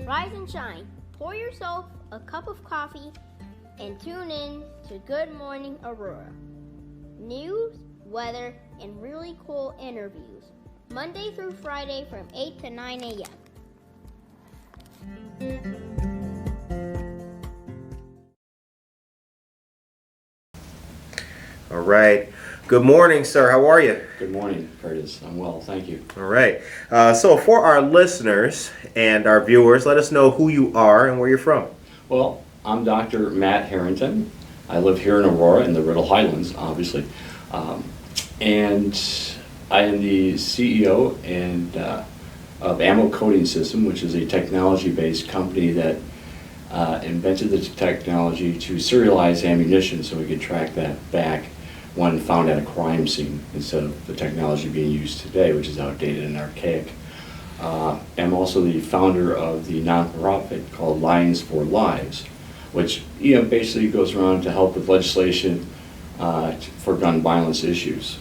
Rise and shine. Pour yourself a cup of coffee and tune in to Good Morning Aurora. News, weather, and really cool interviews. Monday through Friday from 8 to 9 a.m. All right. Good morning, sir. How are you? Good morning, Curtis. I'm well, thank you. All right. So for our listeners and our viewers, let us know who you are and where you're from. Well, I'm Dr. Matt Harrington. I live here in Aurora in the Riddle Highlands, obviously. And I am the CEO of Ammo Coating System, which is a technology-based company that invented the technology to serialize ammunition so we could track that back when found at a crime scene instead of the technology being used today, which is outdated and archaic. I'm also the founder of the nonprofit called Lions for Lives, which basically goes around to help with legislation for gun violence issues.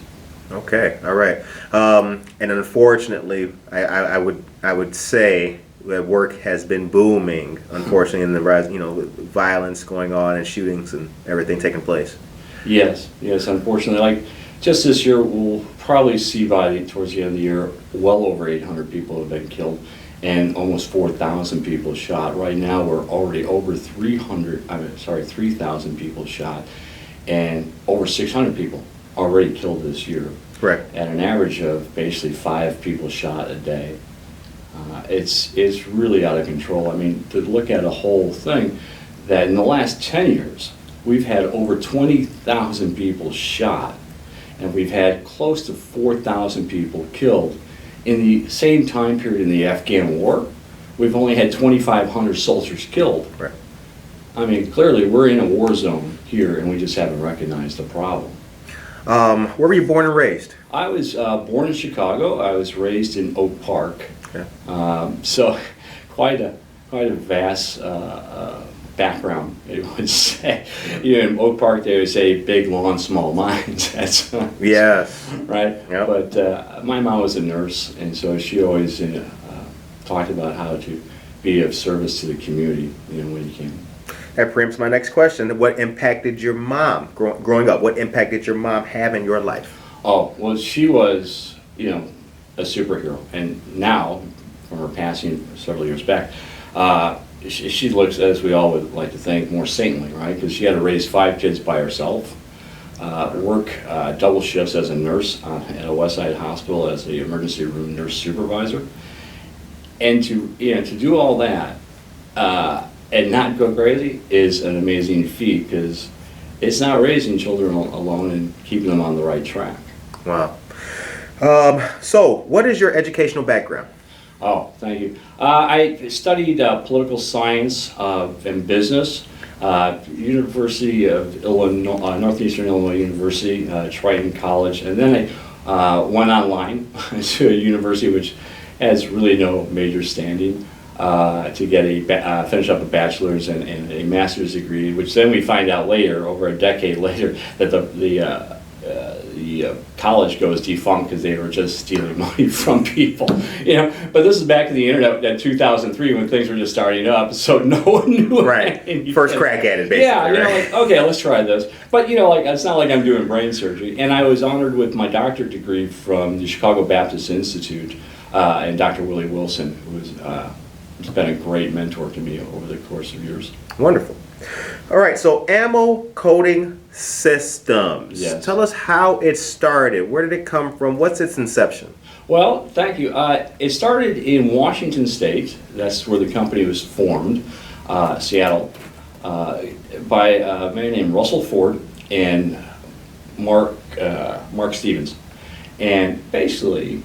Okay. All right. And unfortunately, I would say that work has been booming. Unfortunately, in the rise, violence going on and shootings and everything taking place. Yes. Unfortunately, like just this year, we'll probably see towards the end of the year, well over 800 people have been killed and almost 4,000 people shot. Right now, we're already over 3,000 people shot and over 600 people already killed this year. Correct. At an average of basically 5 people shot a day. It's really out of control. I mean, to look at a whole thing, that in the last 10 years, we've had over 20,000 people shot, and we've had close to 4,000 people killed. In the same time period in the Afghan war, we've only had 2,500 soldiers killed. Right. I mean, clearly we're in a war zone here, and we just haven't recognized the problem. Where were you born and raised? I was born in Chicago. I was raised in Oak Park. Okay. So quite a vast background, I would say. In Oak Park, they would say big lawn, small minds. That's Yes. right. Yep. But my mom was a nurse, and so she always talked about how to be of service to the community, when you can. That preempts my next question. What impacted your mom growing up? What impact did your mom have in your life? Oh, well, she was, a superhero. And now, from her passing several years back, she looks, as we all would like to think, more saintly, right? Because she had to raise 5 kids by herself, work double shifts as a nurse at a Westside hospital as the emergency room nurse supervisor. And to do all that, and not go crazy is an amazing feat, because it's not raising children alone and keeping them on the right track. Wow. So, what is your educational background? Oh, thank you. I studied political science and business, University of Illinois, Northeastern Illinois University, Triton College, and then I went online to a university which has really no major standing. To get finish up a bachelor's and a master's degree, which then we find out later, over a decade later, that the college goes defunct because they were just stealing money from people. But this is back in the internet in 2003 when things were just starting up, so no one knew. Right. First crack at it, basically. Yeah, right? Okay, let's try this. But it's not like I'm doing brain surgery. And I was honored with my doctorate degree from the Chicago Baptist Institute and Dr. Willie Wilson, who was it's been a great mentor to me over the course of years. Wonderful. All right, so Ammo Coating Systems. Yes. Tell us how it started. Where did it come from? What's its inception? Well, thank you. It started in Washington State. That's where the company was formed, Seattle, by a man named Russell Ford and Mark Stevens. And basically,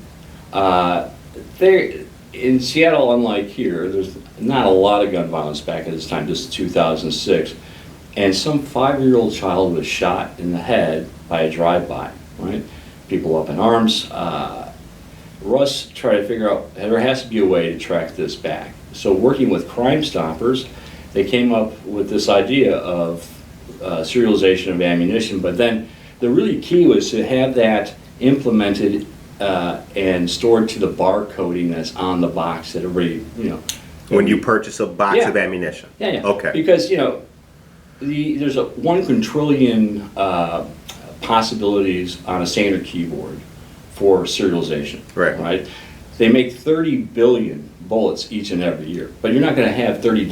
in Seattle, unlike here, there's not a lot of gun violence back at this time, just 2006. And some 5-year-old child was shot in the head by a drive-by, right? People up in arms. Russ tried to figure out, there has to be a way to track this back. So working with Crime Stoppers, they came up with this idea of serialization of ammunition, but then the really key was to have that implemented and stored to the barcoding that's on the box that everybody, When you purchase a box Yeah. of ammunition. Yeah. Okay. Because, there's a 1 quintillion possibilities on a standard keyboard for serialization. Right. They make 30 billion bullets each and every year, but you're not going to have 30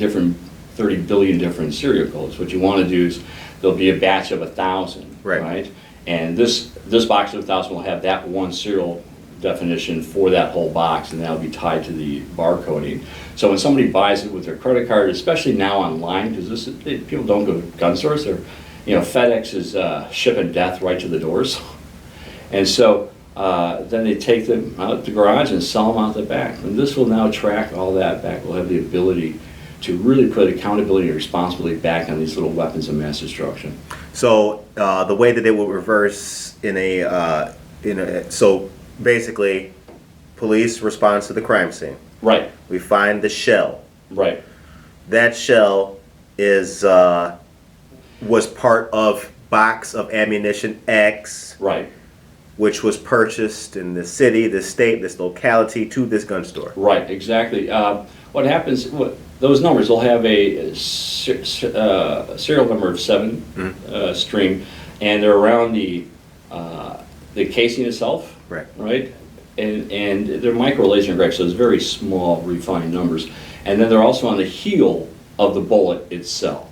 billion different serial codes. What you want to do is there'll be a batch of 1,000, Right. And this box of 1,000 will have that one serial definition for that whole box, and that'll be tied to the barcoding. So when somebody buys it with their credit card, especially now online, because people don't go to gun stores, FedEx is shipping death right to the doors, and so then they take them out the garage and sell them out the back. And this will now track all that back. We'll have the ability to really put accountability and responsibility back on these little weapons of mass destruction. So the way that it will reverse so basically, police responds to the crime scene. Right. We find the shell. Right. That shell was part of box of ammunition X. Right. Which was purchased in the city, this state, this locality to this gun store. Right, exactly. What happens, those numbers will have a serial number of 7 string, and they're around the casing itself. Right? And they're micro laser engraved, so it's very small, refined numbers. And then they're also on the heel of the bullet itself.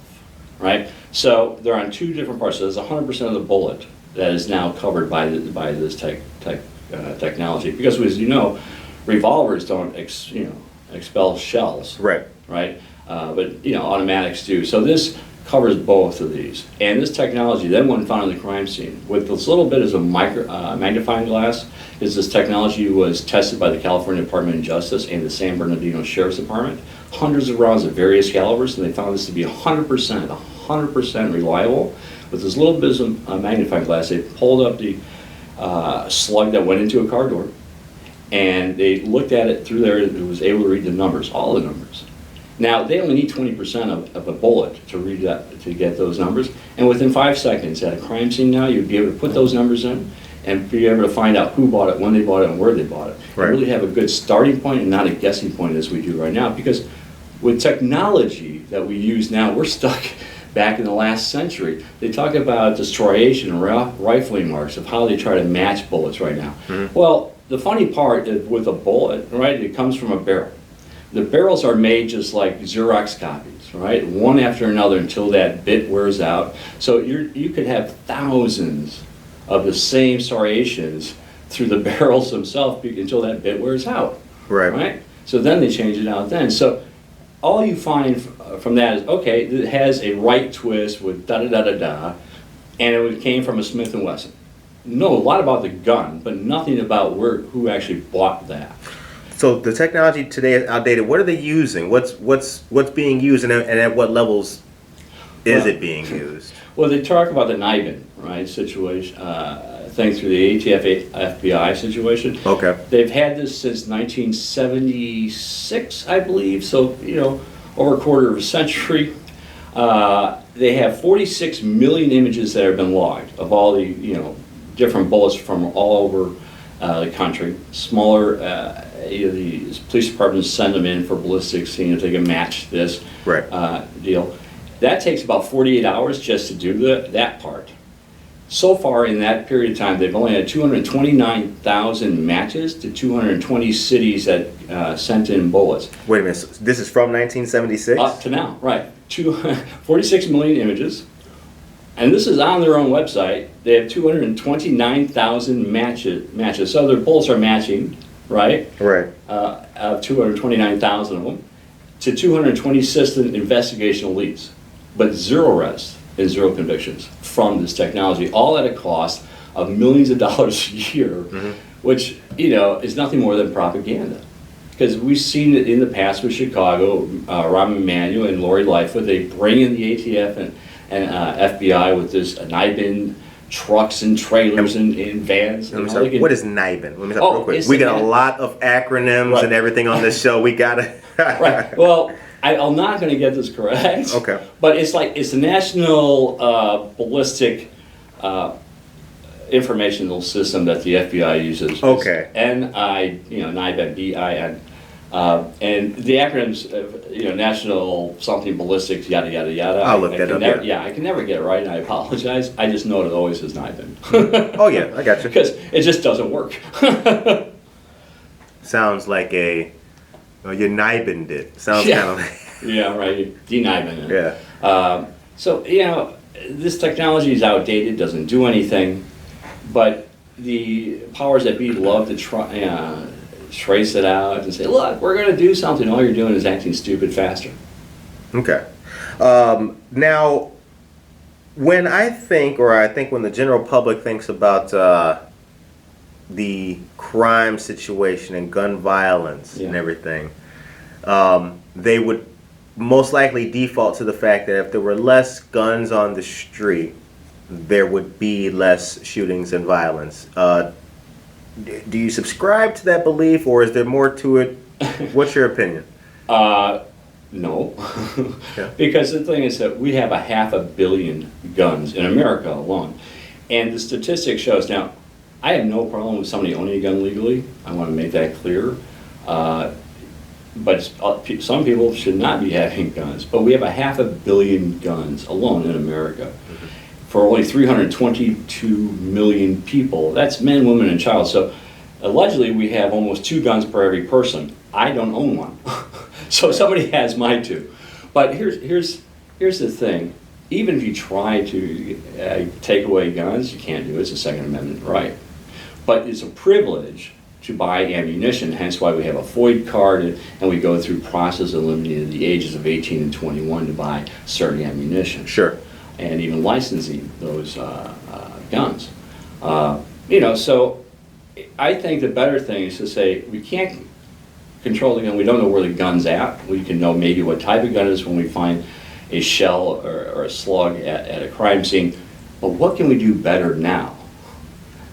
Right? So they're on 2 different parts. So there's 100% of the bullet that is now covered by this technology, because as you know, revolvers don't expel shells, right? But automatics do. So this covers both of these, and this technology then, when found on the crime scene, with this little bit as a magnifying glass, is this technology was tested by the California Department of Justice and the San Bernardino Sheriff's Department, hundreds of rounds of various calibers, and they found this to be 100% reliable. With this little bit of magnifying glass, they pulled up the slug that went into a car door, and they looked at it through there, and it was able to read the numbers, all the numbers. Now, they only need 20% of a bullet to read that, to get those numbers, and within 5 seconds at a crime scene now, you'd be able to put those numbers in and be able to find out who bought it, when they bought it, and where they bought it. Right. And really have a good starting point and not a guessing point as we do right now, because with technology that we use now, we're stuck back in the last century. They talk about destroyation and rifling marks of how they try to match bullets right now. Well, the funny part is with a bullet, right, it comes from a barrel. The barrels are made just like Xerox copies, right, one after another until that bit wears out. So you could have thousands of the same striations through the barrels themselves until that bit wears out. Right? So then they change it out then. So all you find from that is, okay, it has a right twist with da-da-da-da-da, and it came from a Smith & Wesson. Know a lot about the gun, but nothing about who actually bought that. So the technology today is outdated. What are they using? What's being used, and at what levels is it being used? Well, they talk about the NIBIN, right, situation, thing through the ATF FBI situation. Okay. They've had this since 1976, I believe, so, over a quarter of a century. They have 46 million images that have been logged of all the, different bullets from all over the country. Smaller, the police departments send them in for ballistics, if they can match this deal. That takes about 48 hours just to do that part. So far in that period of time, they've only had 229,000 matches to 220 cities that sent in bullets. Wait a minute, so this is from 1976? Up to now, right. 46 million images. And this is on their own website. They have 229,000 matches. So their bullets are matching, right? Right. 229,000 of them to 220 system investigation leads, but 0 arrests and 0 convictions from this technology, all at a cost of millions of dollars a year, which, is nothing more than propaganda. Because we've seen it in the past with Chicago, Rahm Emanuel and Lori Lightfoot, they bring in the ATF and FBI with this NIBIN trucks and trailers and vans. What is NIBIN? Let me stop real quick. We got a lot of acronyms and everything on this show. We got to... Right. Well, I'm not going to get this correct. Okay. But it's the National Ballistic Informational System that the FBI uses. Okay. NIBIN, BIN. And the acronyms, National something ballistics, yada, yada, yada. I'll look that up, Never, yeah. I can never get it right, and I apologize. I just know it always has NIBIN. Oh yeah, I got you. Because it just doesn't work. Sounds like you NIBIN'd it. Sounds Yeah. kind of Yeah, right. De-NIBIN it. yeah. So, this technology is outdated, doesn't do anything, but the powers that be love to try, trace it out and say, look, we're going to do something. All you're doing is acting stupid faster. Okay. Now, when I think when the general public thinks about the crime situation and gun violence and everything, they would most likely default to the fact that if there were less guns on the street, there would be less shootings and violence. Do you subscribe to that belief, or is there more to it? What's your opinion? No. Yeah. Because the thing is that we have 500 million guns in America alone. And the statistic shows, now, I have no problem with somebody owning a gun legally. I want to make that clear. But some people should not be having guns. But we have 500 million guns alone in America. For only 322 million people. That's men, women, and child. So allegedly we have almost 2 guns per every person. I don't own one. So somebody has my 2. But here's the thing. Even if you try to take away guns, you can't do it. It's a Second Amendment right. But it's a privilege to buy ammunition, hence why we have a FOID card, and we go through process of limiting the ages of 18 and 21 to buy certain ammunition. Sure. And even licensing those guns. So I think the better thing is to say we can't control the gun. We don't know where the gun's at. We can know maybe what type of gun it is when we find a shell or a slug at a crime scene. But what can we do better now?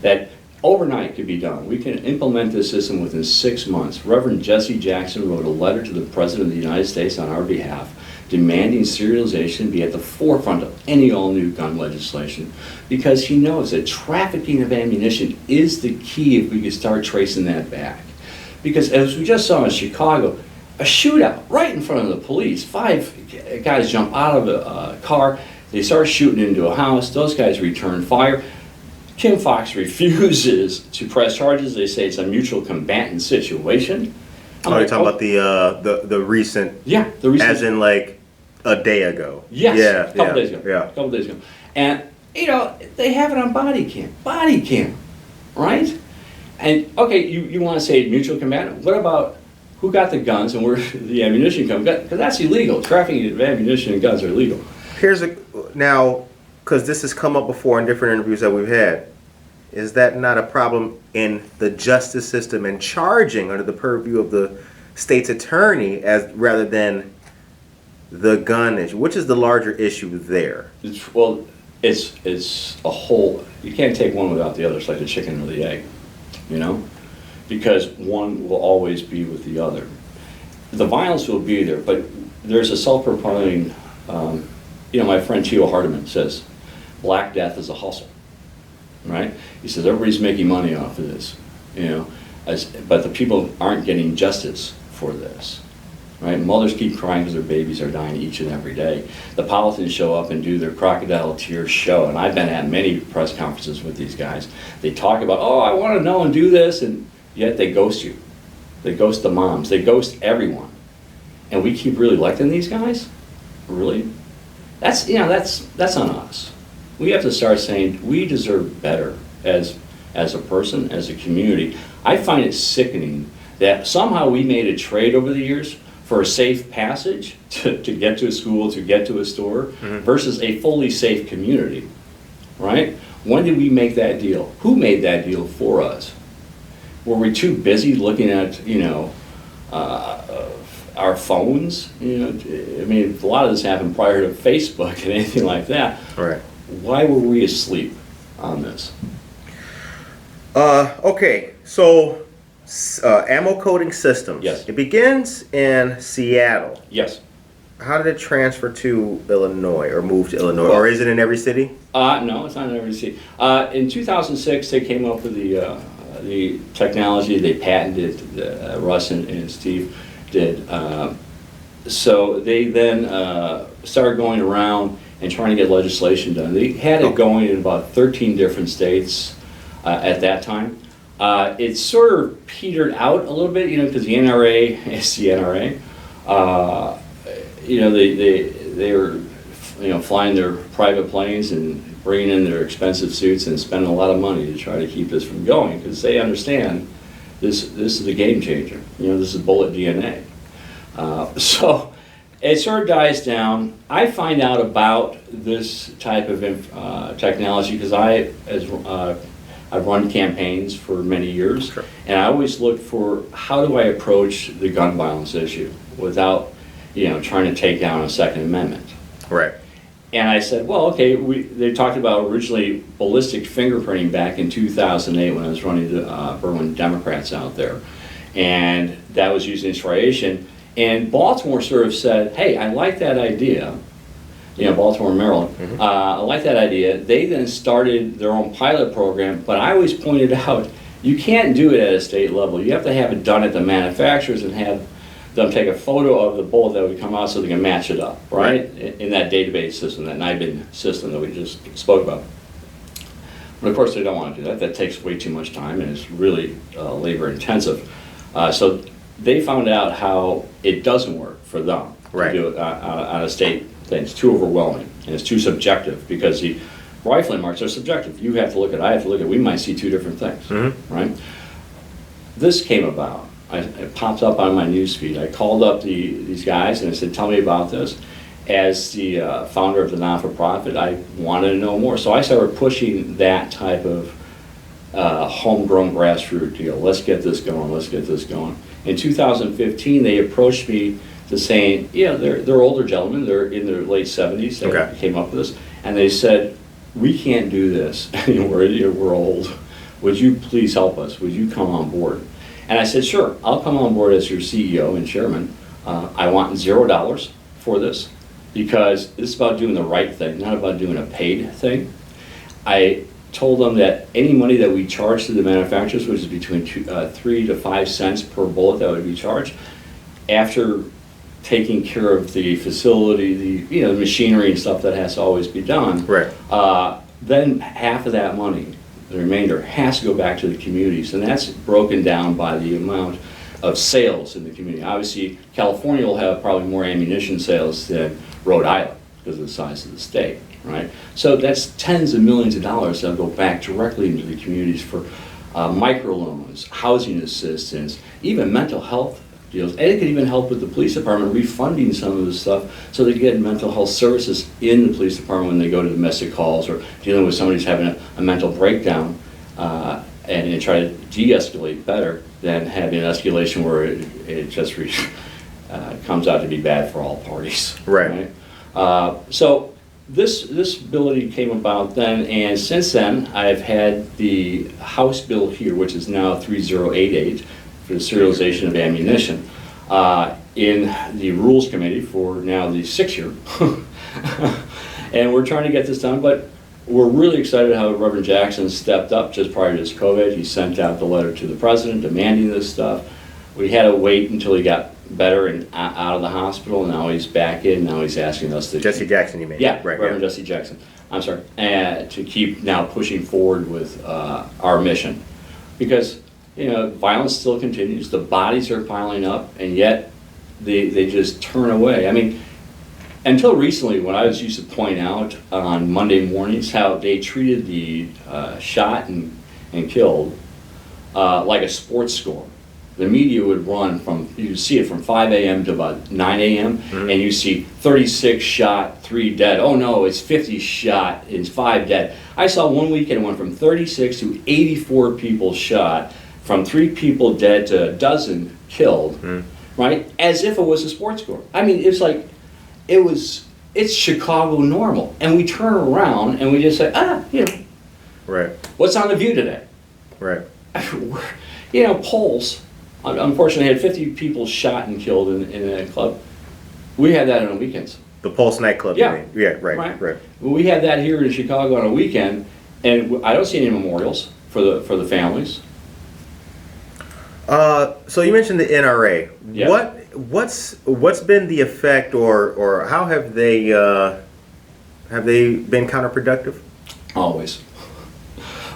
That overnight could be done. We can implement this system within 6 months. Reverend Jesse Jackson wrote a letter to the President of the United States on our behalf, demanding serialization be at the forefront of any all-new gun legislation, because he knows that trafficking of ammunition is the key if we can start tracing that back. Because as we just saw in Chicago, a shootout right in front of the police. 5 guys jump out of a car, they start shooting into a house, those guys return fire. Kim Fox refuses to press charges. They say it's a mutual combatant situation. You're talking about the recent, the recent, as in like a day ago. Yes, yeah, a couple days ago. Yeah. A couple days ago. And, they have it on body cam, right? And, okay, you want to say mutual combatant. What about who got the guns and where the ammunition comes? Because that's illegal. Trafficking of ammunition and guns are illegal. Now, because this has come up before in different interviews that we've had, is that not a problem in the justice system and charging under the purview of the state's attorney rather than the gun issue? Which is the larger issue there? It's a whole, you can't take one without the other. It's like the chicken or the egg, because one will always be with the other. The violence will be there, but there's a self-proclaiming, my friend Tio Hardiman says, Black Death is a hustle, right? He says everybody's making money off of this, but the people aren't getting justice for this, right? Mothers keep crying because their babies are dying each and every day. The politicians show up and do their crocodile tears show, and I've been at many press conferences with these guys. They talk about, I want to know and do this, and yet they ghost you. They ghost the moms. They ghost everyone. And we keep really electing these guys? Really? That's on us. We have to start saying we deserve better as a person, as a community. I find it sickening that somehow we made a trade over the years for a safe passage to get to a school, to get to a store, versus a fully safe community, right? When did we make that deal? Who made that deal for us? Were we too busy looking at, our phones? A lot of this happened prior to Facebook and anything like that. Right. Why were we asleep on this? Okay, so ammo coding systems. Yes. It begins in Seattle. Yes. How did it transfer to Illinois or move to Illinois? Or is it in every city? No, it's not in every city. In 2006, they came up with the the technology. They patented it, Russ and Steve did. So they then started going around and trying to get legislation done. They had it going in about 13 different states at that time. It sort of petered out a little bit, because the NRA is the NRA. They were, flying their private planes and bringing in their expensive suits and spending a lot of money to try to keep this from going, because they understand this is the game changer. This is bullet DNA. So it sort of dies down. I find out about this type of technology because I've run campaigns for many years, Sure. and I always look for how do I approach the gun violence issue without, trying to take down a Second Amendment. Right. And I said, well, okay, they talked about originally ballistic fingerprinting back in 2008 when I was running the Berlin Democrats out there, and that was using inspiration. And Baltimore sort of said, hey, I like that idea. Baltimore, Maryland. Mm-hmm. I like that idea. They then started their own pilot program, but I always pointed out, you can't do it at a state level. You have to have it done at the manufacturers and have them take a photo of the bullet that would come out so they can match it up, right? In that database system, that NIBIN system that we just spoke about. But of course, they don't want to do that. That takes way too much time and it's really labor intensive. So they found out how it doesn't work for them to do it on a state thing. It's too overwhelming and it's too subjective because the rifling marks are subjective. You have to look at, I have to look at, we might see two different things, right? This came about. It popped up on my news feed. I called up these guys and I said, tell me about this. As the founder of the not-for-profit, I wanted to know more. So I started pushing that type of homegrown grassroots deal. Let's get this going, let's get this going. In 2015, they approached me to saying, they're older gentlemen, they're in their late 70s, they came up with this, and they said, we can't do this anymore, we're old. Would you please help us? Would you come on board? And I said, sure, I'll come on board as your CEO and chairman. I want $0 for this because this is about doing the right thing, not about doing a paid thing. I told them that any money that we charge to the manufacturers, which is between 3 to 5 cents per bullet that would be charged, after taking care of the facility, the machinery and stuff that has to always be done, then half of that money, the remainder, has to go back to the communities, and that's broken down by the amount of sales in the community. Obviously, California will have probably more ammunition sales than Rhode Island because of the size of the state, right? So that's tens of millions of dollars that go back directly into the communities for microloans, housing assistance, even mental health deals. And it could even help with the police department refunding some of the stuff so they get mental health services in the police department when they go to domestic calls or dealing with somebody who's having a mental breakdown and try to de-escalate better than having an escalation where it just comes out to be bad for all parties. Right? So this ability came about then, and since then I've had the House bill here, which is now 3088, for the serialization of ammunition, in the Rules Committee for now the 6th year. And we're trying to get this done, but we're really excited how Reverend Jackson stepped up just prior to this COVID. He sent out the letter to the president demanding this stuff. We had to wait until he got better and out of the hospital. Now he's back in. Now he's asking us to Jesse Jackson, you mean? Yeah, Reverend Jesse Jackson. I'm sorry, to keep now pushing forward with our mission, because violence still continues. The bodies are piling up, and yet they just turn away. I mean, until recently, when I was used to point out on Monday mornings how they treated the shot and killed like a sports score. The media would run you see it from 5 a.m. to about 9 a.m. And you see 36 shot, 3 dead. Oh no, it's 50 shot, it's 5 dead. I saw one weekend it went from 36 to 84 people shot, from 3 people dead to a dozen killed, right? As if it was a sports score. I mean, it's like, it's Chicago normal. And we turn around and we just say, what's on the View today? Polls, unfortunately, had 50 people shot and killed in a club. We had that on the weekends. The Pulse nightclub, Yeah. you mean? Yeah, right. Well, we had that here in Chicago on a weekend, and I don't see any memorials for the families. So you mentioned the NRA. Yeah. What's been the effect, or how have they been counterproductive? Always.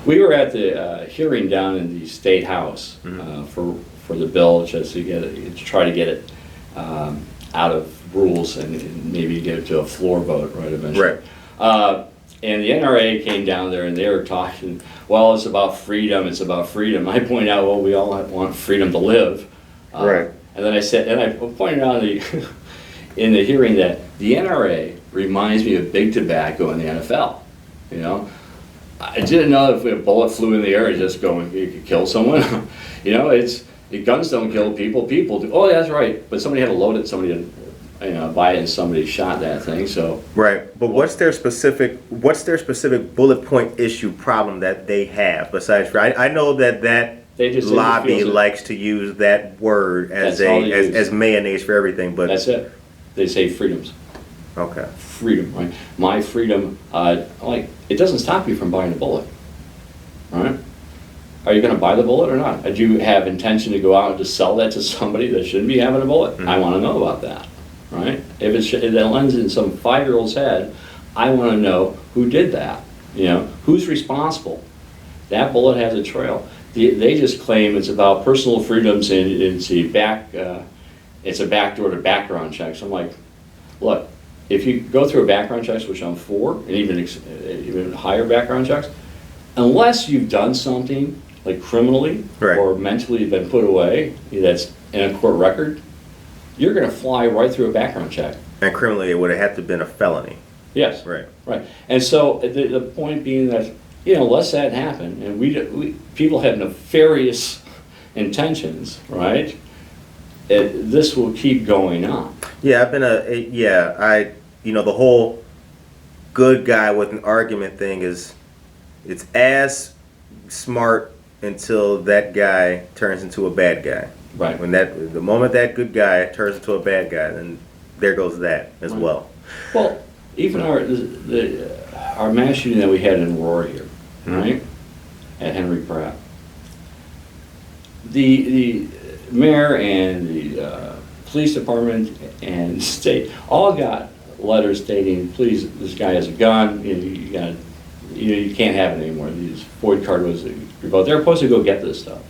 We were at the hearing down in the State House for the bill, just to try to get it out of rules and maybe get it to a floor vote, right, eventually. Right. And the NRA came down there and they were talking, well, it's about freedom, it's about freedom. I pointed out, well, we all want freedom to live. Right. And then I pointed out in the hearing that the NRA reminds me of big tobacco in the NFL. You know, I didn't know if a bullet flew in the air, it could kill someone. You know, guns don't kill people. People do. Oh, that's right. But somebody had to load it. Somebody didn't, buy it, and somebody shot that thing. So right. But what's their specific bullet point issue problem that they have besides? I know that they just lobby likes to use that word as as mayonnaise for everything. But that's it. They say freedoms. Okay. Freedom, right? My freedom, it doesn't stop you from buying a bullet, right? Are you going to buy the bullet or not? Do you have intention to go out and to sell that to somebody that shouldn't be having a bullet? I want to know about that, right? If it lands in some 5-year-old's head, I want to know who did that. You know, who's responsible? That bullet has a trail. They just claim it's about personal freedoms and it's a backdoor to background checks. I'm like, look. If you go through a background checks, which I'm for, and even higher background checks, unless you've done something like criminally or mentally been put away that's in a court record, you're going to fly right through a background check. And criminally, it would have had to have been a felony. Yes. Right. Right. And so the point being that unless that happened, and we people have nefarious intentions, right? This will keep going on. Yeah, the whole good guy with an argument thing it's as smart until that guy turns into a bad guy. Right. The moment that good guy turns into a bad guy, then there goes that as well. Well, even our mass shooting that we had in Aurora here, right, at Henry Pratt, the mayor and the police department and state all got letters stating, please, this guy has a gun, you can't have it anymore. These Ford card was revoked. They're supposed to go get this stuff.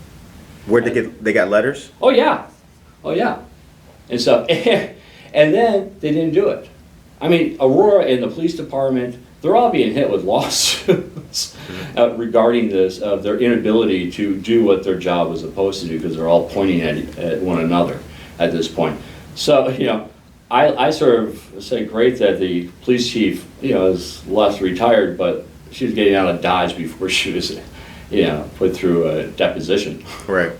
Where'd they got letters? Oh yeah. And so, and then they didn't do it. I mean, Aurora and the police department, they're all being hit with lawsuits regarding this, their inability to do what their job was supposed to do because they're all pointing at one another at this point. So, I sort of say great that the police chief, is left retired, but she was getting out of Dodge before she was, put through a deposition. Right.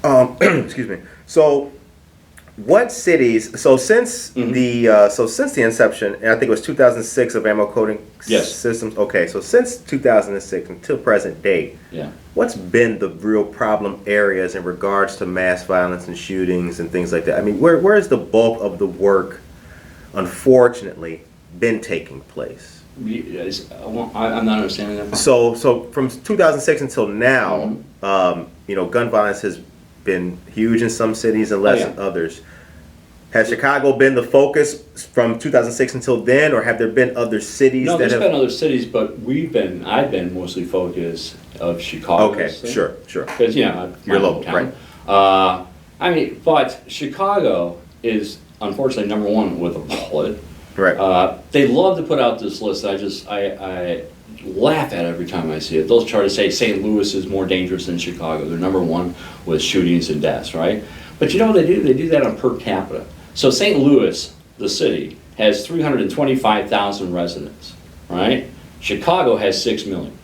Excuse me. So, what cities? So since the inception, and I think it was 2006 of ammo coding systems. Okay, so since 2006 until present date, what's been the real problem areas in regards to mass violence and shootings and things like that? I mean, where is the bulk of the work, unfortunately, been taking place? I'm not understanding that. So from 2006 until now, gun violence has been huge in some cities and less in others. Has Chicago been the focus from 2006 until then, or have there been other cities? No, there's been other cities, but I've been mostly focused of Chicago. Okay, sure. Because you're local, right? But Chicago is unfortunately number one with a bullet. Right. They love to put out this list. I laugh at every time I see it. Those charts say St. Louis is more dangerous than Chicago. They're number one with shootings and deaths, right? But you know what they do? They do that on per capita. So St. Louis, the city, has 325,000 residents, right? Chicago has 6 million.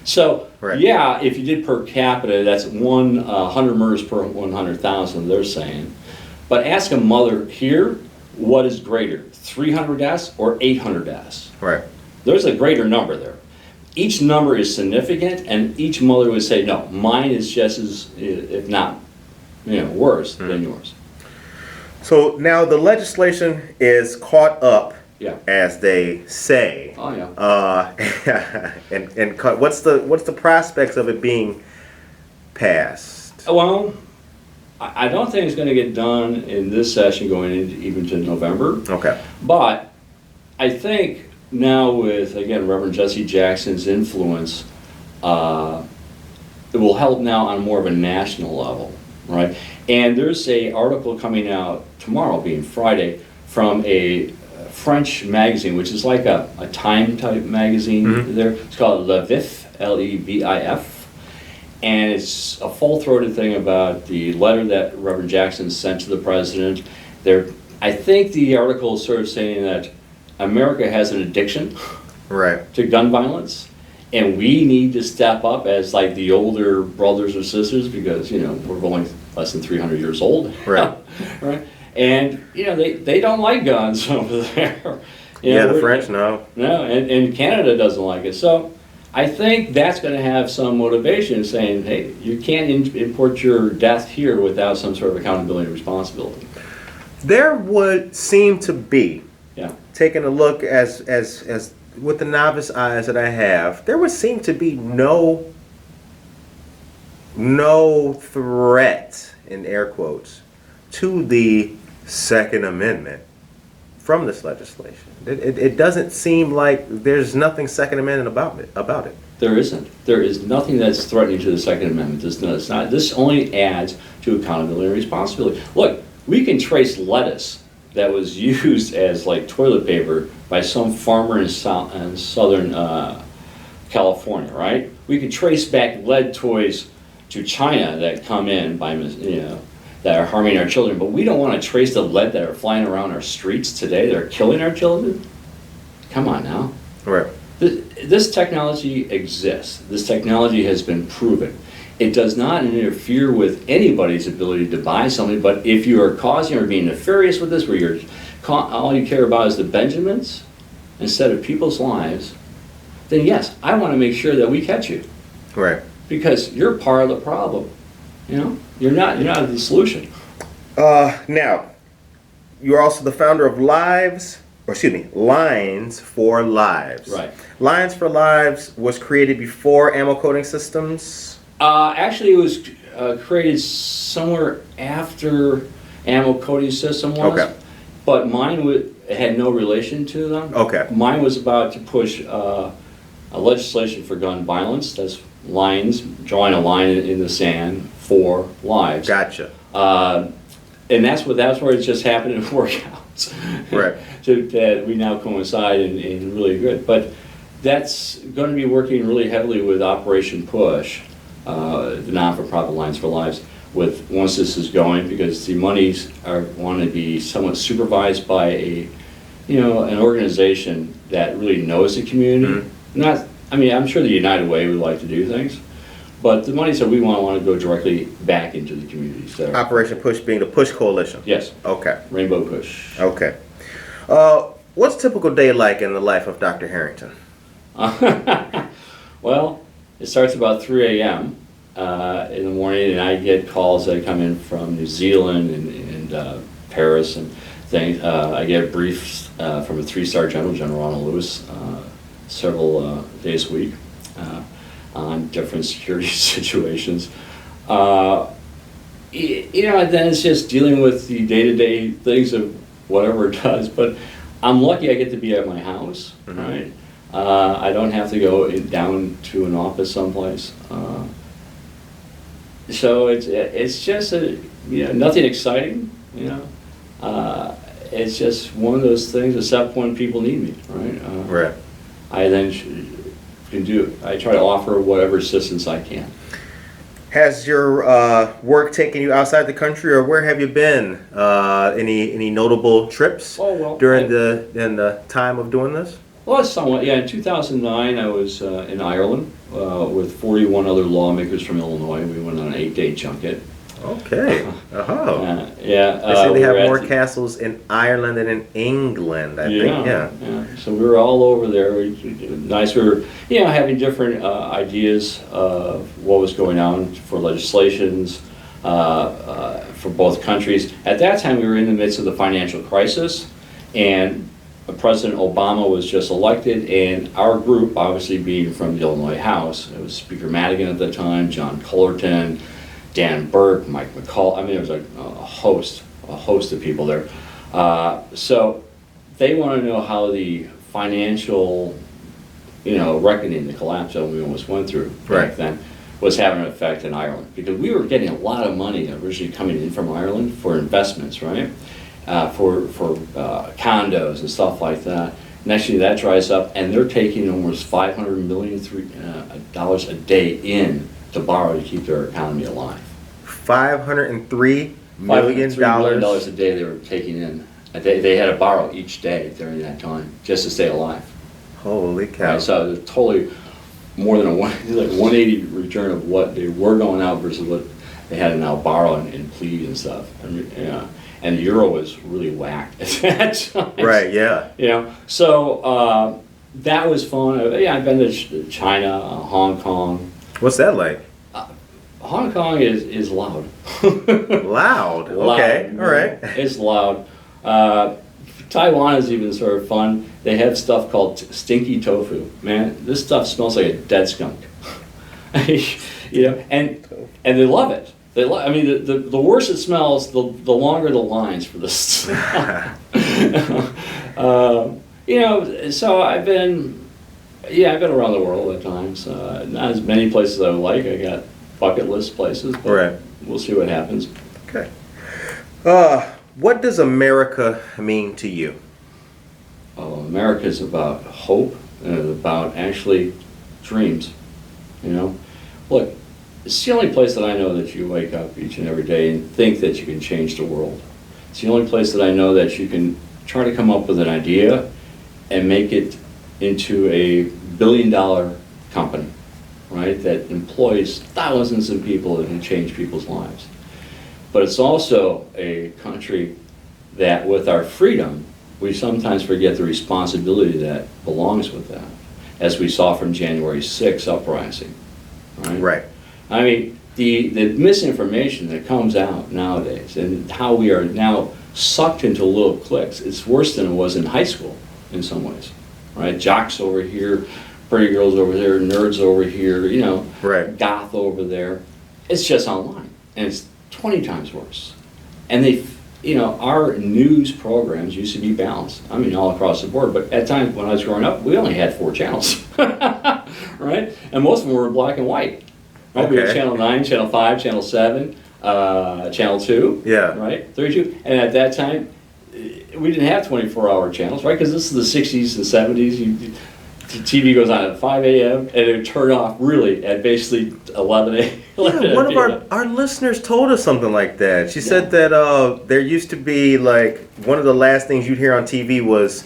So, if you did per capita, that's 100 murders per 100,000, they're saying. But ask a mother here, what is greater, 300 deaths or 800 deaths? Right. There's a greater number there. Each number is significant, and each mother would say, no, mine is just as, if not, worse than yours. So now the legislation is caught up, as they say. Oh yeah. And what's the prospects of it being passed? Well, I don't think it's going to get done in this session going into even to November. Okay. But I think now with, again, Reverend Jesse Jackson's influence, it will help now on more of a national level, right? And there's a article coming out tomorrow, being Friday, from a French magazine, which is like a Time type magazine there. It's called Le Vif, L-E-V-I-F. And it's a full-throated thing about the letter that Reverend Jackson sent to the president. I think the article is sort of saying that America has an addiction to gun violence, and we need to step up as like the older brothers or sisters, because we're only less than 300 years old, right? And they don't like guns over there. The French no, and Canada doesn't like it. So I think that's going to have some motivation, saying, hey, you can't import your death here without some sort of accountability and responsibility. There would seem to be, taking a look as with the novice eyes that I have, there would seem to be no threat, in air quotes, to the Second Amendment from this legislation. It doesn't seem like there's nothing Second Amendment about it. There isn't. There is nothing that's threatening to the Second Amendment. It's not. This only adds to accountability and responsibility. Look, we can trace lettuce that was used as like toilet paper by some farmer in southern California, right? We could trace back lead toys to China that come in by that are harming our children, but we don't want to trace the lead that are flying around our streets today that are killing our children. Come on now. Right. This technology exists. This technology has been proven. It does not interfere with anybody's ability to buy something, but if you are causing or being nefarious with this, where all you care about is the Benjamins instead of people's lives, then yes, I want to make sure that we catch you. Right. Because you're part of the problem. You're not the solution. Now, you're also the founder of Lines for Lives. Right. Lines for Lives was created before ammo coding systems. Actually, it was created somewhere after ammo coding system was. Okay. But mine had no relation to them. Okay. Mine was about to push a legislation for gun violence. That's lines, drawing a line in the sand for lives. Gotcha. And that's where it just happened in workouts. Right. That we now coincide in really good. But that's going to be working really heavily with Operation Push, the non-for-profit Lines for Lives, once this is going, because the monies want to be somewhat supervised by an organization that really knows the community. I'm sure the United Way would like to do things, but the monies that we want to go directly back into the communities. Operation Push being the Push Coalition. Yes. Okay. Rainbow Push. Okay. What's a typical day like in the life of Dr. Harrington? Well, it starts about 3 a.m. In the morning, and I get calls that come in from New Zealand and Paris and things. I get briefs from a 3-star general, General Ronald Lewis, several days a week on different security situations. And then it's just dealing with the day-to-day things of whatever it does. But I'm lucky I get to be at my house, right? I don't have to go down to an office someplace. So it's just nothing exciting, It's just one of those things, except when people need me, right? Right. I then I try to offer whatever assistance I can. Has your work taken you outside the country, or where have you been? Any notable trips during the time of doing this? Well, somewhat, yeah. In 2009, I was in Ireland with 41 other lawmakers from Illinois. We went on an 8-day junket. Okay. Yeah. I see they have more castles in Ireland than in England, I think. Yeah. So we were all over there. Nice. We were, having different ideas of what was going on for legislations for both countries. At that time, we were in the midst of the financial crisis, and President Obama was just elected, and our group, obviously being from the Illinois House, it was Speaker Madigan at the time, John Cullerton, Dan Burke, Mike McCall. I mean, there was a host of people there. So they want to know how the financial, reckoning, the collapse that we almost went through back then, was having an effect in Ireland, because we were getting a lot of money originally coming in from Ireland for investments, right? For condos and stuff like that. Next thing that dries up, and they're taking almost $500 million a day in to borrow to keep their economy alive. $503 million $503 million a day they were taking in. They had to borrow each day during that time just to stay alive. Holy cow! Right, so it's totally more than a 180 return of what they were going out versus what they had to now borrow and plead and stuff. And the euro was really whacked at that time. Right, yeah. So that was fun. I've been to China, Hong Kong. What's that like? Hong Kong is loud. Loud? Okay, all right. It's loud. Taiwan is even sort of fun. They have stuff called stinky tofu. Man, this stuff smells like a dead skunk. And they love it. I mean, the worse it smells, the longer the lines for this stuff. So I've been around the world at times. Not as many places I would like. I got bucket list places, but we'll see what happens. Okay. What does America mean to you? America is about hope and about actually dreams. Look, it's the only place that I know that you wake up each and every day and think that you can change the world. It's the only place that I know that you can try to come up with an idea and make it into a billion-dollar company, right? That employs thousands of people and can change people's lives. But it's also a country that, with our freedom, we sometimes forget the responsibility that belongs with that, as we saw from January 6th uprising, right? Right. I mean, the misinformation that comes out nowadays and how we are now sucked into little cliques, it's worse than it was in high school in some ways, right? Jocks over here, pretty girls over there, nerds over here, right. Goth over there. It's just online, and it's 20 times worse. And our news programs used to be balanced. I mean, all across the board. But at times when I was growing up, we only had 4 channels, right? And most of them were black and white. Right? Okay. We had Channel 9, Channel 5, Channel 7, Channel 2, yeah. Right? 32. And at that time, we didn't have 24-hour channels, right? Because this is the 60s and 70s. The TV goes on at 5 a.m. and it would turn off really at basically 11 a.m. Yeah, one of our listeners told us something like that. She said that there used to be like one of the last things you'd hear on TV was,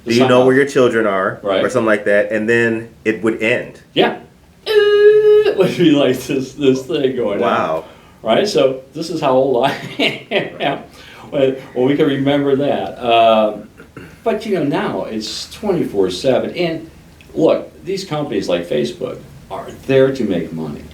"Do you know where your children are?" Right. Or something like that, and then it would end. Yeah. It would be like this thing going on. Wow. Right? So this is how old I am. Well, we can remember that. But now it's 24/7. And look, these companies like Facebook are there to make money.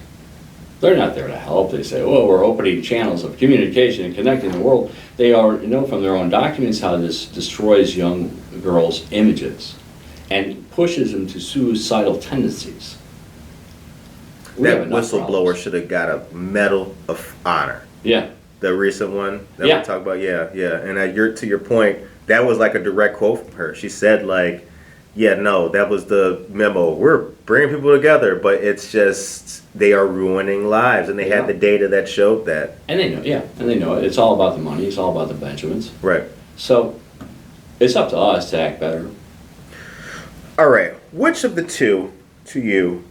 They're not there to help. They say, "Oh, we're opening channels of communication and connecting the world." They know from their own documents how this destroys young girls' images and pushes them to suicidal tendencies. That whistleblower should have got a Medal of Honor. Yeah. The recent one that Yeah. we talked about, yeah. And to your point, that was like a direct quote from her. She said, like, yeah, no, that was the memo. We're bringing people together, but it's just they are ruining lives, and they had the data that showed that. And they know, and they know it. It's all about the money. It's all about the Benjamins. Right. So it's up to us to act better. All right. Which of the two, to you,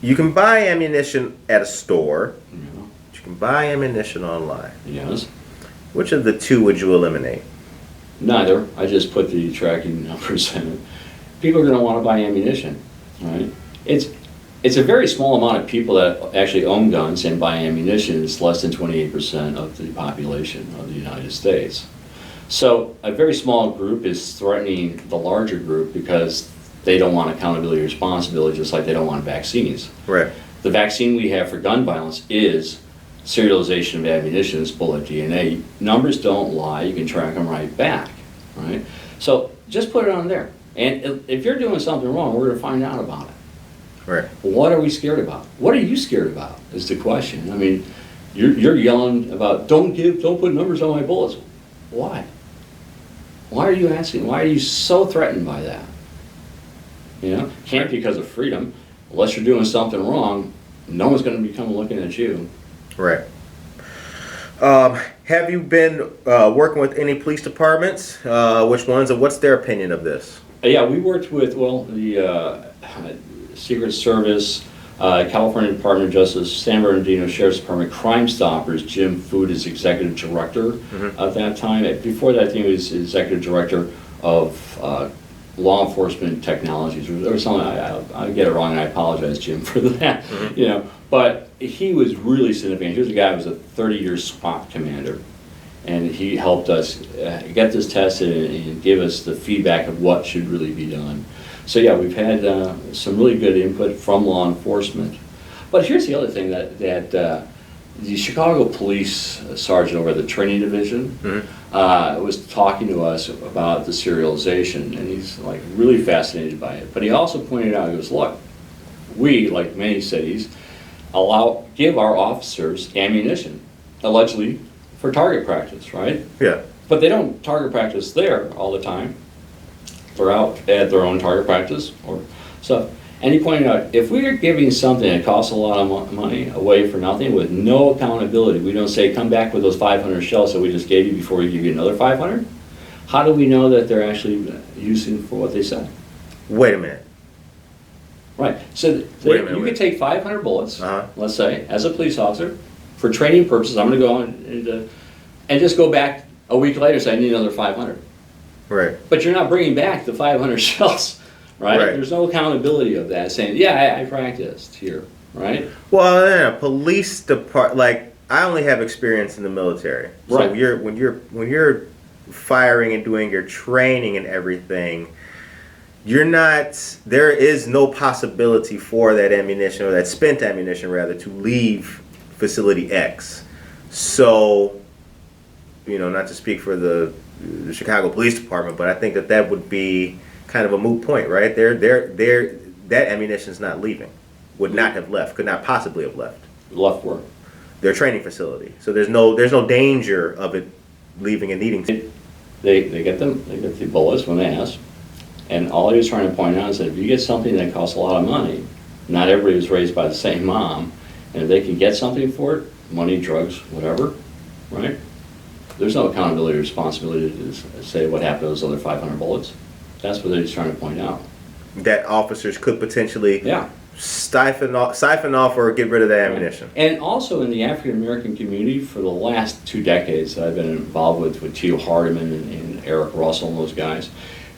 you can buy ammunition at a store, but you can buy ammunition online. Yes. Which of the two would you eliminate? Neither. I just put the tracking numbers in it. People are going to want to buy ammunition, right? It's a very small amount of people that actually own guns and buy ammunition. It's less than 28% of the population of the United States. So a very small group is threatening the larger group because they don't want accountability or responsibility, just like they don't want vaccines. Right. The vaccine we have for gun violence is serialization of ammunition, it's bullet DNA. Numbers don't lie, you can track them right back, right? So just put it on there. And if you're doing something wrong, we're going to find out about it. Right. What are we scared about? What are you scared about is the question. I mean, you're yelling about don't put numbers on my bullets. Why? Why are you asking? Why are you so threatened by that? You know, can't be because of freedom. Unless you're doing something wrong, no one's going to become looking at you. Right. Have you been working with any police departments? Which ones, and what's their opinion of this? Yeah, we worked with, well, the Secret Service, California Department of Justice, San Bernardino Sheriff's Department, Crime Stoppers. Jim Food is executive director at that time. Before that, I think he was executive director of law enforcement technologies or something. I get it wrong, and I apologize, Jim, for that. You know, but he was really significant. Here's a guy who was a 30-year SWAT commander, and he helped us get this tested and give us the feedback of what should really be done. So yeah, we've had some really good input from law enforcement. But here's the other thing that the Chicago police sergeant over the training division was talking to us about the serialization, and he's like really fascinated by it. But he also pointed out, he goes, look, we, like many cities, give our officers ammunition, allegedly for target practice, right? Yeah. But they don't target practice there all the time. They're out at their own target practice or stuff. And he pointed out, if we are giving something that costs a lot of money away for nothing with no accountability, we don't say, come back with those 500 shells that we just gave you before we give you another 500, how do we know that they're actually using for what they said? Wait a minute. Right. So you could take 500 bullets, let's say, as a police officer, for training purposes. I'm going to go and just go back a week later and say, I need another 500. Right. But you're not bringing back the 500 shells, right? There's no accountability of that, saying, yeah, I practiced here, right? Well, yeah, police department, like, I only have experience in the military. So right. when you're firing and doing your training and everything, there is no possibility for that ammunition, or that spent ammunition rather, to leave facility X. So, you know, not to speak for the Chicago Police Department, but I think that would be kind of a moot point, right? That ammunition is not leaving, would not have left, could not possibly have left. Left where? Their training facility. So there's no danger of it leaving and needing to. They get the bullets when they ask. And all he was trying to point out is that if you get something that costs a lot of money, not everybody was raised by the same mom, and if they can get something for it, money, drugs, whatever, right? There's no accountability or responsibility to say what happened to those other 500 bullets. That's what he's trying to point out. That officers could potentially siphon off or get rid of the ammunition. Right. And also in the African American community, for the last 2 decades that I've been involved with Tio Hardiman and Eric Russell and those guys,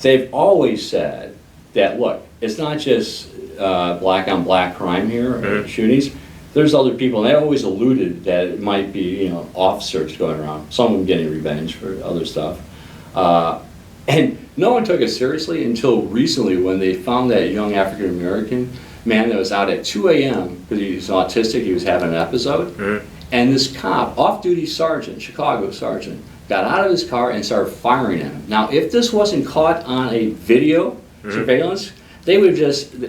they've always said that, look, it's not just black on black crime here, shootings. There's other people, and they always alluded that it might be, you know, officers going around, some of them getting revenge for other stuff. And no one took it seriously until recently when they found that young African American man that was out at 2 a.m. because he's autistic, he was having an episode. And this cop, off-duty sergeant, Chicago sergeant, got out of his car and started firing at him. Now, if this wasn't caught on a video surveillance, they would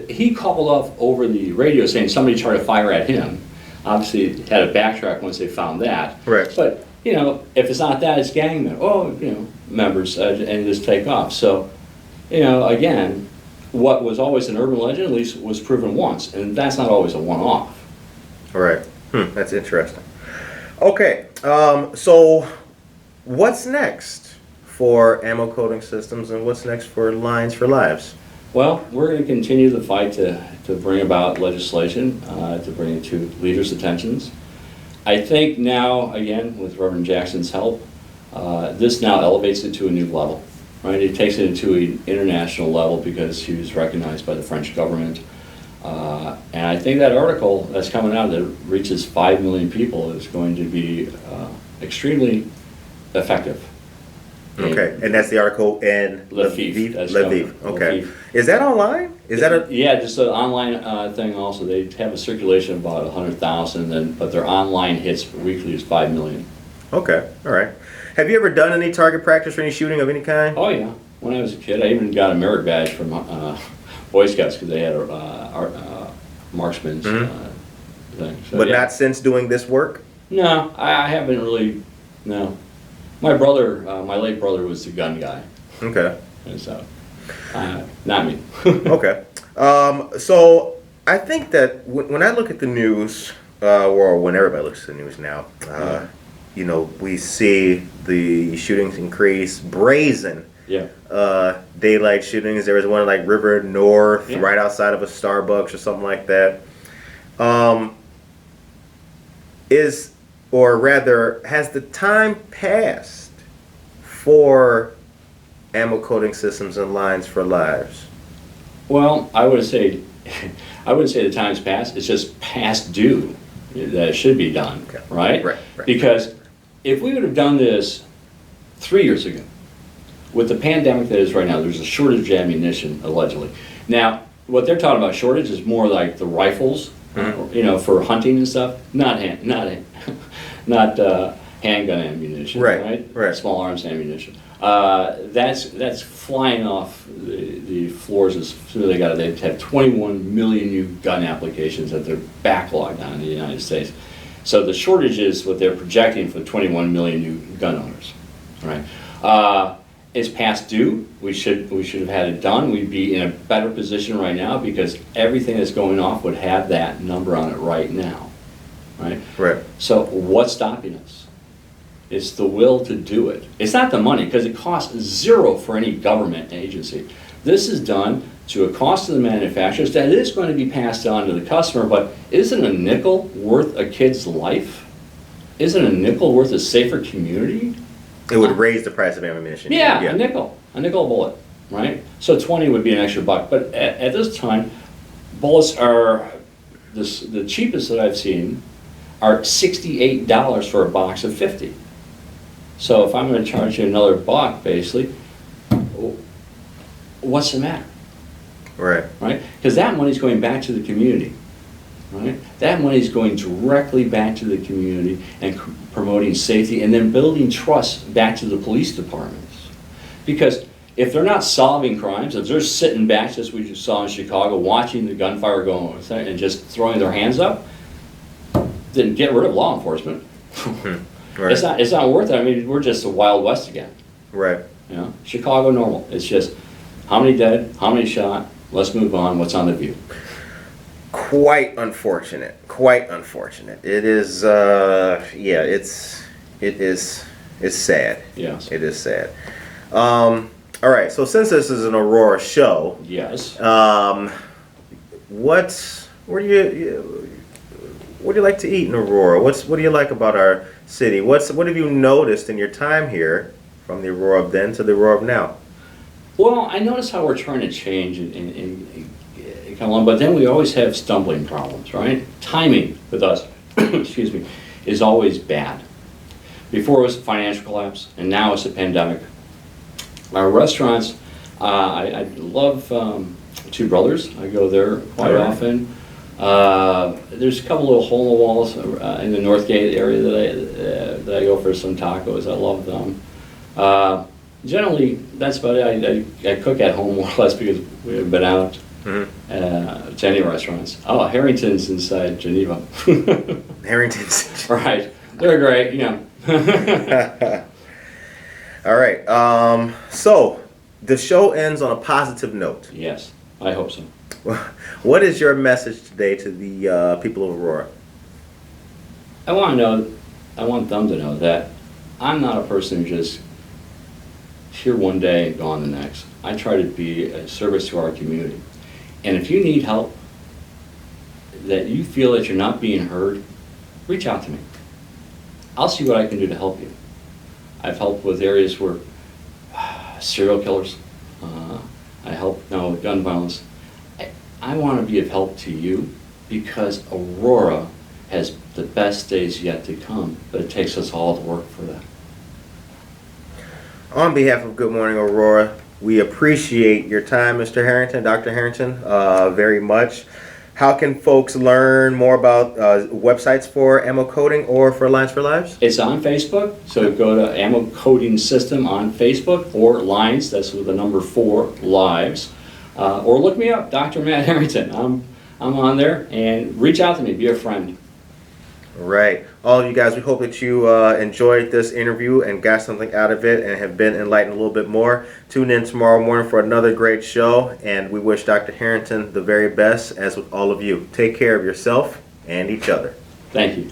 he called off over the radio saying somebody tried to fire at him. Obviously, had a backtrack once they found that. Right. But, you know, if it's not that, it's gang members, and just take off. So, you know, again, what was always an urban legend, at least, was proven once, and that's not always a one-off. All right. That's interesting. Okay. So what's next for ammo coating systems, and what's next for Lines for Lives? Well, we're going to continue the fight to bring about legislation, to bring it to leaders' attentions. I think now, again, with Reverend Jackson's help, this now elevates it to a new level, right? It takes it to an international level because he was recognized by the French government. And I think that article that's coming out that reaches 5 million people is going to be extremely effective. Okay, and that's the article in Lviv. Lviv. Okay. Lviv. Is that online? Is that a? Yeah, just an online thing. Also, they have a circulation of about 100,000, but their online hits weekly is 5 million. Okay, all right. Have you ever done any target practice or any shooting of any kind? Oh yeah, when I was a kid, I even got a merit badge from Boy Scouts because they had marksman's thing. So, But yeah. not since doing this work? No, I haven't really. No, my brother, my late brother, was the gun guy, Okay. and so not me. Okay. So I think that when I look at the news, or when everybody looks at the news now, you know, we see the shootings increase, brazen Yeah. daylight shootings. There was one like River North, Yeah. right outside of a Starbucks or something like that. Or rather, has the time passed for ammo coating systems and lines for lives? Well, I wouldn't say the time's passed. It's just past due that it should be done, Okay. right? Right. Because if we would have done this 3 years ago, with the pandemic that is right now, there's a shortage of ammunition allegedly. Now, what they're talking about shortage is more like the rifles, you know, for hunting and stuff. Not handgun ammunition, Right. Small arms ammunition. That's flying off the floors as soon as they have 21 million new gun applications that they're backlogged on in the United States. So the shortage is what they're projecting for 21 million new gun owners, right? It's past due. We should have had it done. We'd be in a better position right now because everything that's going off would have that number on it right now, right? Right. So what's stopping us? It's the will to do it. It's not the money, because it costs zero for any government agency. This is done to a cost to the manufacturers that is going to be passed on to the customer, but isn't a nickel worth a kid's life? Isn't a nickel worth a safer community? It would raise the price of ammunition. Yeah, a nickel a bullet, right? So 20 would be an extra buck, but at this time, bullets are, the cheapest that I've seen are $68 for a box of 50. So if I'm going to charge you another buck, basically, what's the matter? Right. Right? Because that money's going back to the community. Right? That money's going directly back to the community and promoting safety and then building trust back to the police departments. Because if they're not solving crimes, if they're sitting back, just we just saw in Chicago, watching the gunfire go on and just throwing their hands up, then get rid of law enforcement. Right. It's not worth it. I mean, we're just the Wild West again. Right. You know, Chicago normal. It's just how many dead, how many shot. Let's move on. What's on the view? Quite unfortunate. Quite unfortunate. It is. Yeah. It's sad. Yes. It is sad. All right. So since this is an Aurora show, Yes. what do you like to eat in Aurora? What do you like about our city? What have you noticed in your time here, from the Aurora of then to the Aurora of now? Well, I notice how we're trying to change and come along, but then we always have stumbling problems, right? Timing with us, excuse me, is always bad. Before it was a financial collapse, and now it's a pandemic. Our restaurants, I love Two Brothers. I go there quite often. There's a couple little hole in the walls in the Northgate area that I go for some tacos. I love them. Generally, that's about it. I cook at home more or less because we haven't been out to any restaurants. Oh, Harrington's inside Geneva. Harrington's. Right. They're great, you know. All right. So the show ends on a positive note. Yes, I hope so. What is your message today to the people of Aurora? I want them to know that I'm not a person who just here one day and gone the next. I try to be a service to our community. And if you need help, that you feel that you're not being heard, reach out to me. I'll see what I can do to help you. I've helped with areas where serial killers, I help now with gun violence. I want to be of help to you because Aurora has the best days yet to come, but it takes us all to work for that. On behalf of Good Morning Aurora, we appreciate your time, Mr. Harrington, Dr. Harrington, very much. How can folks learn more about websites for ammo coating or for Lines for Lives? It's on Facebook, so go to Ammo Coating System on Facebook, or Lines, that's with the number 4, Lives. Or look me up, Dr. Matt Harrington. I'm on there, and reach out to me, be a friend. All right. All of you guys, we hope that you enjoyed this interview and got something out of it and have been enlightened a little bit more. Tune in tomorrow morning for another great show, and we wish Dr. Harrington the very best, as with all of you. Take care of yourself and each other. Thank you.